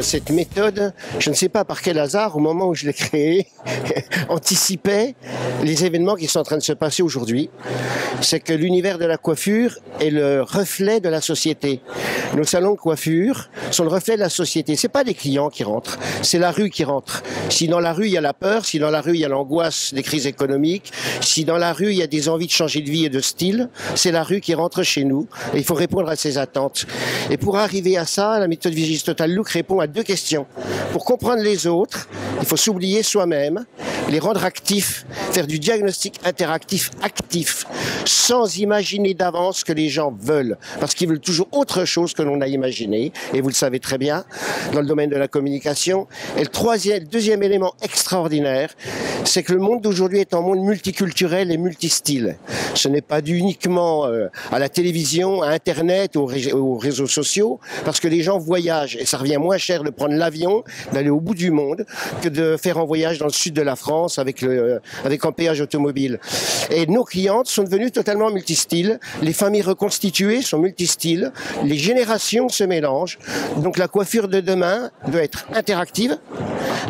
Cette méthode, je ne sais pas par quel hasard, au moment où je l'ai créée, anticipait les événements qui sont en train de se passer aujourd'hui. C'est que l'univers de la coiffure est le reflet de la société. Nos salons de coiffure sont le reflet de la société. C'est pas les clients qui rentrent, c'est la rue qui rentre. Si dans la rue il y a la peur, si dans la rue il y a l'angoisse des crises économiques, si dans la rue il y a des envies de changer de vie et de style, c'est la rue qui rentre chez nous. Et il faut répondre à ces attentes. Et pour arriver à ça, la méthode Visagiste Total Look répond à deux questions. Pour comprendre les autres, il faut s'oublier soi-même, les rendre actifs, faire du diagnostic interactif actif, sans imaginer d'avance que les gens veulent, parce qu'ils veulent toujours autre chose que l'on a imaginé, et vous le savez très bien, dans le domaine de la communication. Et le deuxième élément extraordinaire, c'est que le monde d'aujourd'hui est un monde multiculturel et multistyle. Ce n'est pas dû uniquement à la télévision, à Internet, aux réseaux sociaux, parce que les gens voyagent, et ça revient moins cher de prendre l'avion, d'aller au bout du monde, que de faire un voyage dans le sud de la France avec un péage automobile. Et nos clientes sont devenues totalement multistyles. Les familles reconstituées sont multistyles. Les générations se mélangent. Donc la coiffure de demain doit être interactive,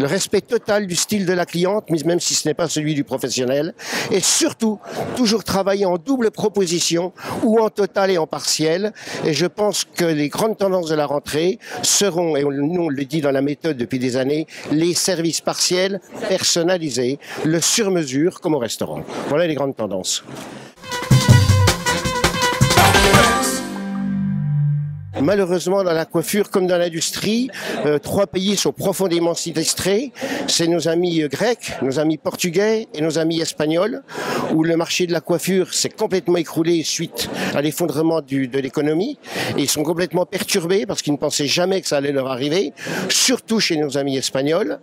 le respect total du style de la cliente, même si ce n'est pas celui du professionnel, et surtout toujours travailler en double proposition ou en total et en partiel. Et je pense que les grandes tendances de la rentrée seront, et nous on le dit dans la méthode depuis des années, les services partiels personnalisés, le sur-mesure comme au restaurant. Voilà les grandes tendances. Malheureusement, dans la coiffure comme dans l'industrie, trois pays sont profondément sinistrés. C'est nos amis grecs, nos amis portugais et nos amis espagnols, où le marché de la coiffure s'est complètement écroulé suite à l'effondrement de l'économie. Et ils sont complètement perturbés parce qu'ils ne pensaient jamais que ça allait leur arriver, surtout chez nos amis espagnols.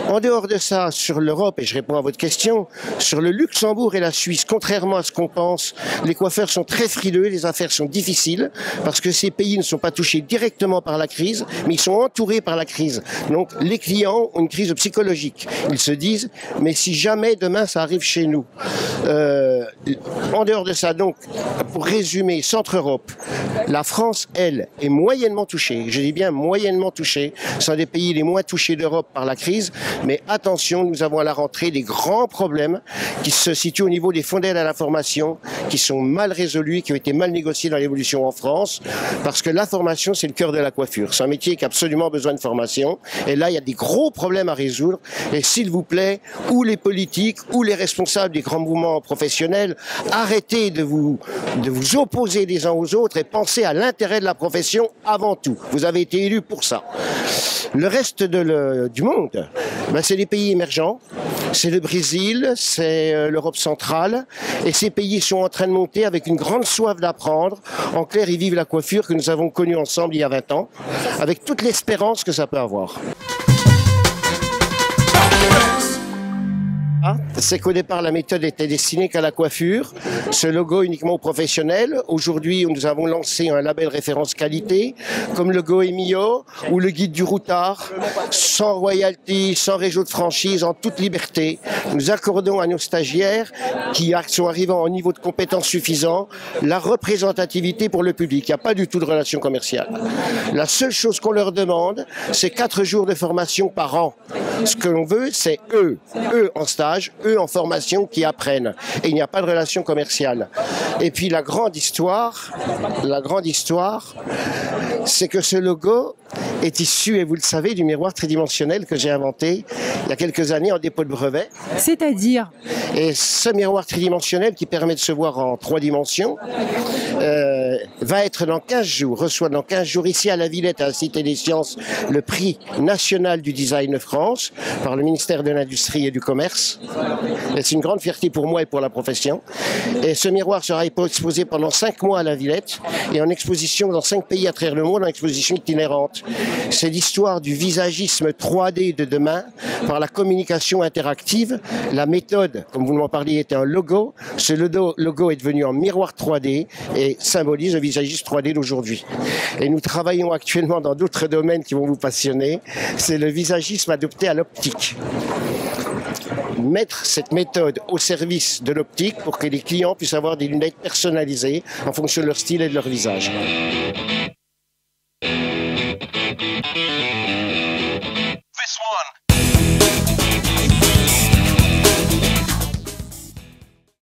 En dehors de ça, sur l'Europe, et je réponds à votre question, sur le Luxembourg et la Suisse, contrairement à ce qu'on pense, les coiffeurs sont très frileux, les affaires sont difficiles, parce que ces pays ne sont pas touchés directement par la crise, mais ils sont entourés par la crise. Donc les clients ont une crise psychologique. Ils se disent, mais si jamais demain ça arrive chez nous. En dehors de ça, donc, pour résumer, Centre-Europe, la France, elle, est moyennement touchée. Je dis bien moyennement touchée. Ce sont des pays les moins touchés d'Europe par la crise. Mais attention, nous avons à la rentrée des grands problèmes qui se situent au niveau des fonds d'aide à la formation, qui sont mal résolus, qui ont été mal négociés dans l'évolution en France, parce que la formation, c'est le cœur de la coiffure. C'est un métier qui a absolument besoin de formation. Et là, il y a des gros problèmes à résoudre. Et s'il vous plaît, ou les politiques, ou les responsables des grands mouvements professionnels, arrêtez de vous opposer les uns aux autres et pensez à l'intérêt de la profession avant tout. Vous avez été élus pour ça. Le reste du monde, c'est les pays émergents, c'est le Brésil, c'est l'Europe centrale, et ces pays sont en train de monter avec une grande soif d'apprendre. En clair, ils vivent la coiffure que nous avons connue ensemble il y a 20 ans, avec toute l'espérance que ça peut avoir. C'est qu'au départ, la méthode était destinée qu'à la coiffure, ce logo uniquement aux professionnels. Aujourd'hui, nous avons lancé un label référence qualité, comme le Goemio ou le guide du routard, sans royalty, sans réseau de franchise, en toute liberté. Nous accordons à nos stagiaires, qui sont arrivant au niveau de compétences suffisant, la représentativité pour le public. Il n'y a pas du tout de relation commerciale. La seule chose qu'on leur demande, c'est 4 jours de formation par an. Ce que l'on veut, c'est eux en stage, eux en formation qui apprennent. Et il n'y a pas de relation commerciale. Et puis la grande histoire, c'est que ce logo est issu, et vous le savez, du miroir tridimensionnel que j'ai inventé il y a quelques années en dépôt de brevet. C'est-à-dire ? Et ce miroir tridimensionnel qui permet de se voir en 3 dimensions va être dans 15 jours, reçoit dans 15 jours ici à la Villette, à la Cité des Sciences, le prix national du design de France par le ministère de l'Industrie et du Commerce. Et c'est une grande fierté pour moi et pour la profession. Et ce miroir sera exposé pendant 5 mois à la Villette et en exposition dans 5 pays à travers le monde, en exposition itinérante. C'est l'histoire du visagisme 3D de demain par la communication interactive. La méthode, comme vous m'en parliez, était un logo. Ce logo est devenu un miroir 3D et symbolise le visagisme 3D d'aujourd'hui. Et nous travaillons actuellement dans d'autres domaines qui vont vous passionner. C'est le visagisme adopté à l'optique. mettre cette méthode au service de l'optique pour que les clients puissent avoir des lunettes personnalisées en fonction de leur style et de leur visage.